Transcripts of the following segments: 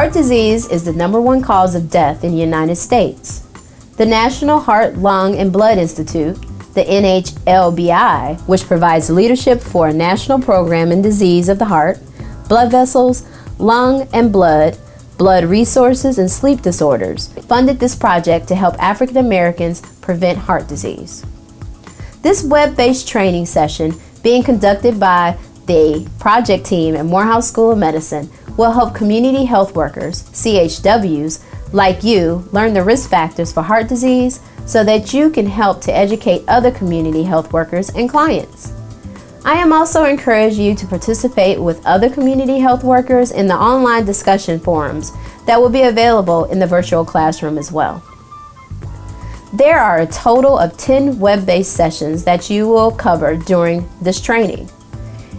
Heart disease is the #1 cause of death in the United States. The National Heart, Lung, and Blood Institute, the NHLBI, which provides leadership for a national program in disease of the heart, blood vessels, lung, and blood resources, and sleep disorders, funded this project to help African Americans prevent heart disease. This web-based training session, being conducted by the project team at Morehouse School of Medicine, will help community health workers, CHWs, like you learn the risk factors for heart disease so that you can help to educate other community health workers and clients. I am also encouraging you to participate with other community health workers in the online discussion forums that will be available in the virtual classroom as well. There are a total of 10 web-based sessions that you will cover during this training.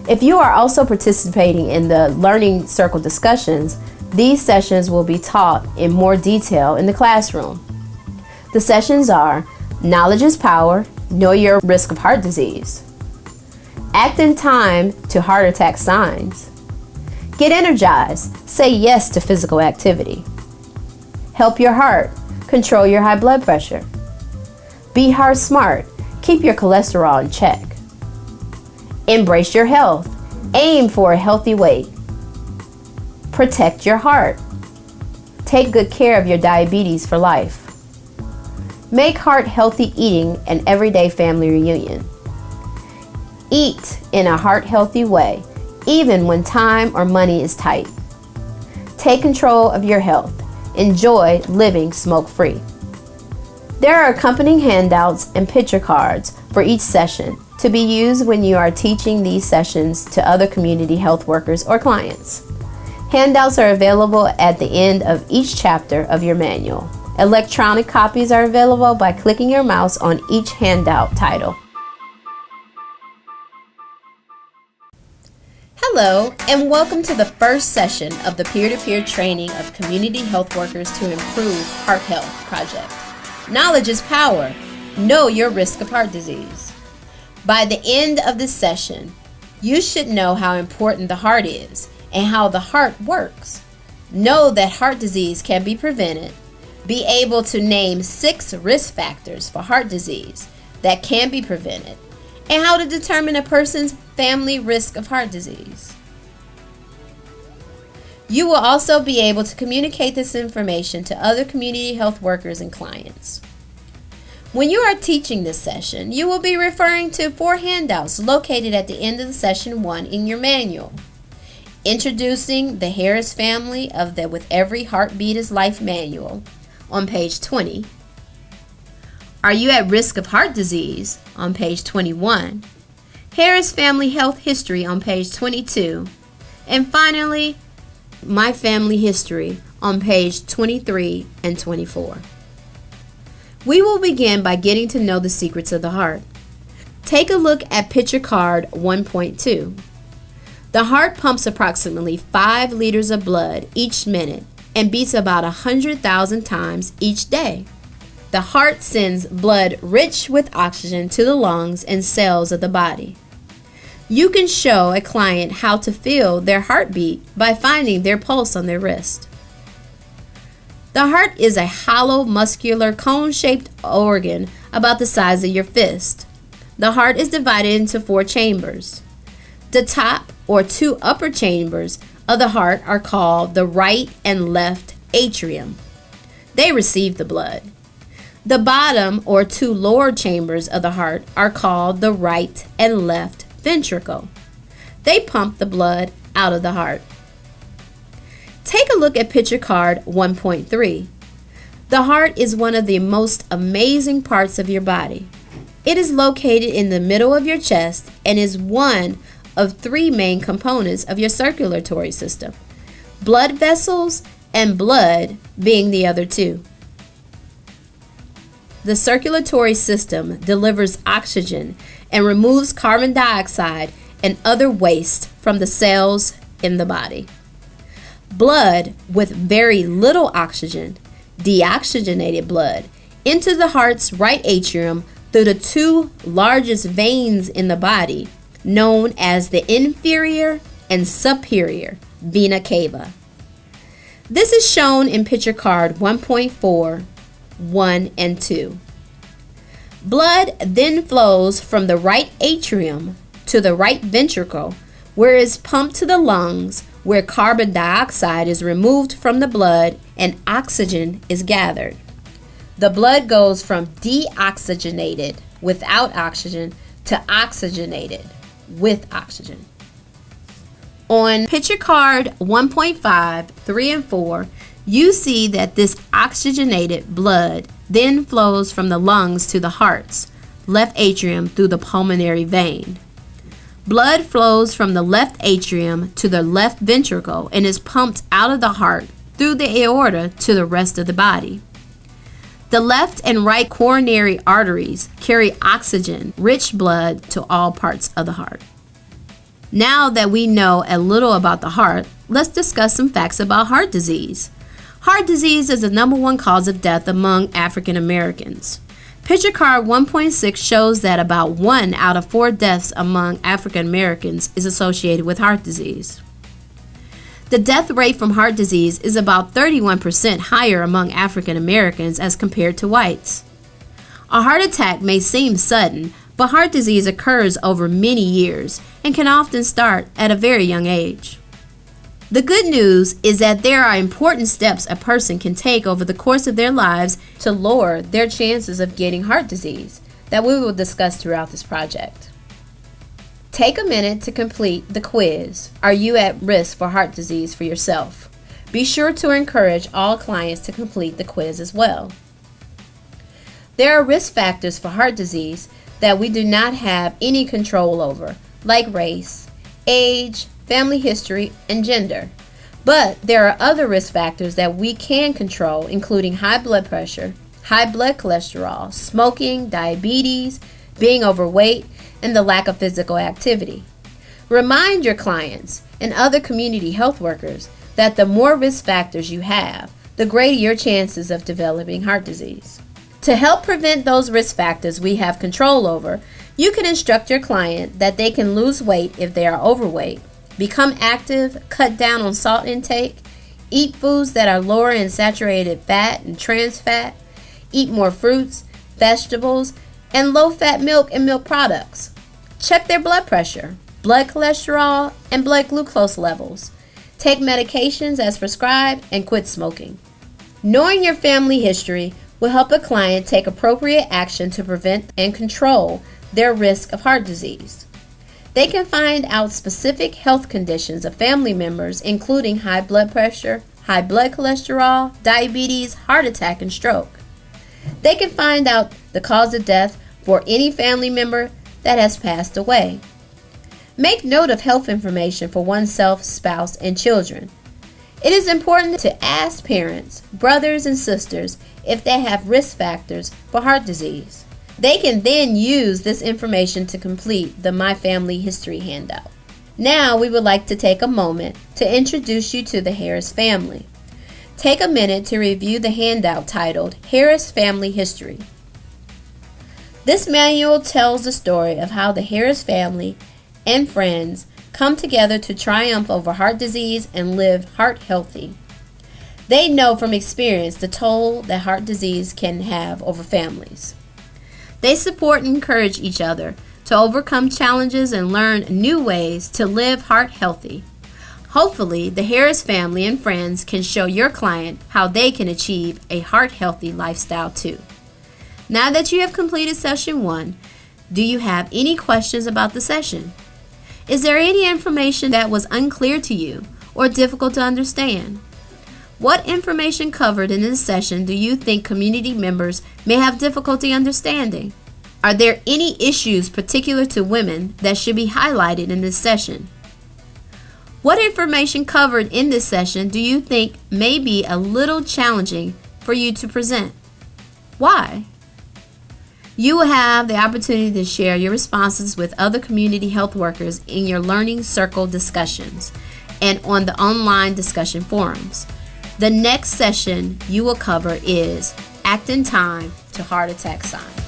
If you are also participating in the Learning Circle discussions, these sessions will be taught in more detail in the classroom. The sessions are Knowledge is Power, Know Your Risk of Heart Disease, Act in Time to Heart Attack Signs, Get Energized, Say Yes to Physical Activity, Help Your Heart, Control Your High Blood Pressure, Be Heart Smart, Keep Your Cholesterol in check, Embrace Your Health, Aim for a Healthy Weight, Protect Your Heart, Take Good Care of Your Diabetes for Life, Make Heart Healthy Eating an Everyday Family Reunion, Eat in a heart-healthy way, even when time or money is tight, Take control of your health, Enjoy living smoke-free. There are accompanying handouts and picture cards for each session to be used when you are teaching these sessions to other community health workers or clients. Handouts are available at the end of each chapter of your manual. Electronic copies are available by clicking your mouse on each handout title. Hello, and welcome to the first session of the peer-to-peer training of community health workers to improve heart health project. Knowledge is power. Know your risk of heart disease. By the end of this session, you should know how important the heart is and how the heart works. Know that heart disease can be prevented. Be able to name 6 risk factors for heart disease that can be prevented, and how to determine a person's family risk of heart disease. You will also be able to communicate this information to other community health workers and clients. When you are teaching this session, you will be referring to 4 handouts located at the end of the session 1 in your manual. Introducing the Harris family of the With Every Heartbeat is Life manual on page 20. Are you at risk of heart disease on page 21. Harris Family Health History on page 22. And finally, My Family History on page 23 and 24. We will begin by getting to know the secrets of the heart. Take a look at picture card 1.2. The heart pumps approximately 5 liters of blood each minute and beats about 100,000 times each day. The heart sends blood rich with oxygen to the lungs and cells of the body. You can show a client how to feel their heartbeat by finding their pulse on their wrist. The heart is a hollow, muscular, cone-shaped organ about the size of your fist. The heart is divided into 4 chambers. The top or 2 upper chambers of the heart are called the right and left atrium. They receive the blood. The bottom or 2 lower chambers of the heart are called the right and left ventricle. They pump the blood out of the heart. Take a look at picture card 1.3. The heart is one of the most amazing parts of your body. It is located in the middle of your chest and is one of 3 main components of your circulatory system, blood vessels and blood being the other 2. The circulatory system delivers oxygen and removes carbon dioxide and other waste from the cells in the body. Blood with very little oxygen, deoxygenated blood, enters the heart's right atrium through the 2 largest veins in the body, known as the inferior and superior vena cava. This is shown in picture card 1.4, 1 and 2. Blood then flows from the right atrium to the right ventricle, where it is pumped to the lungs, where carbon dioxide is removed from the blood and oxygen is gathered. The blood goes from deoxygenated without oxygen to oxygenated with oxygen. On picture card 1.5, 3 and 4, you see that this oxygenated blood then flows from the lungs to the heart's left atrium through the pulmonary vein. Blood flows from the left atrium to the left ventricle and is pumped out of the heart through the aorta to the rest of the body. The left and right coronary arteries carry oxygen-rich blood to all parts of the heart. Now that we know a little about the heart, let's discuss some facts about heart disease. Heart disease is the #1 cause of death among African Americans. Picture card 1.6 shows that about 1 out of 4 deaths among African Americans is associated with heart disease. The death rate from heart disease is about 31% higher among African Americans as compared to whites. A heart attack may seem sudden, but heart disease occurs over many years and can often start at a very young age. The good news is that there are important steps a person can take over the course of their lives to lower their chances of getting heart disease that we will discuss throughout this project. Take a minute to complete the quiz. Are you at risk for heart disease for yourself? Be sure to encourage all clients to complete the quiz as well. There are risk factors for heart disease that we do not have any control over, like race, age, family history, and gender. But there are other risk factors that we can control, including high blood pressure, high blood cholesterol, smoking, diabetes, being overweight, and the lack of physical activity. Remind your clients and other community health workers that the more risk factors you have, the greater your chances of developing heart disease. To help prevent those risk factors we have control over, you can instruct your client that they can lose weight if they are overweight, become active, cut down on salt intake, eat foods that are lower in saturated fat and trans fat, eat more fruits, vegetables, and low-fat milk and milk products. Check their blood pressure, blood cholesterol, and blood glucose levels. Take medications as prescribed and quit smoking. Knowing your family history will help a client take appropriate action to prevent and control their risk of heart disease. They can find out specific health conditions of family members, including high blood pressure, high blood cholesterol, diabetes, heart attack, and stroke. They can find out the cause of death for any family member that has passed away. Make note of health information for oneself, spouse, and children. It is important to ask parents, brothers, and sisters if they have risk factors for heart disease. They can then use this information to complete the My Family History handout. Now we would like to take a moment to introduce you to the Harris family. Take a minute to review the handout titled Harris Family History. This manual tells the story of how the Harris family and friends come together to triumph over heart disease and live heart healthy. They know from experience the toll that heart disease can have over families. They support and encourage each other to overcome challenges and learn new ways to live heart healthy. Hopefully, the Harris family and friends can show your client how they can achieve a heart healthy lifestyle too. Now that you have completed session 1, do you have any questions about the session? Is there any information that was unclear to you or difficult to understand? What information covered in this session do you think community members may have difficulty understanding? Are there any issues particular to women that should be highlighted in this session? What information covered in this session do you think may be a little challenging for you to present? Why? You will have the opportunity to share your responses with other community health workers in your Learning Circle discussions and on the online discussion forums. The next session you will cover is Act in Time to Heart Attack Signs.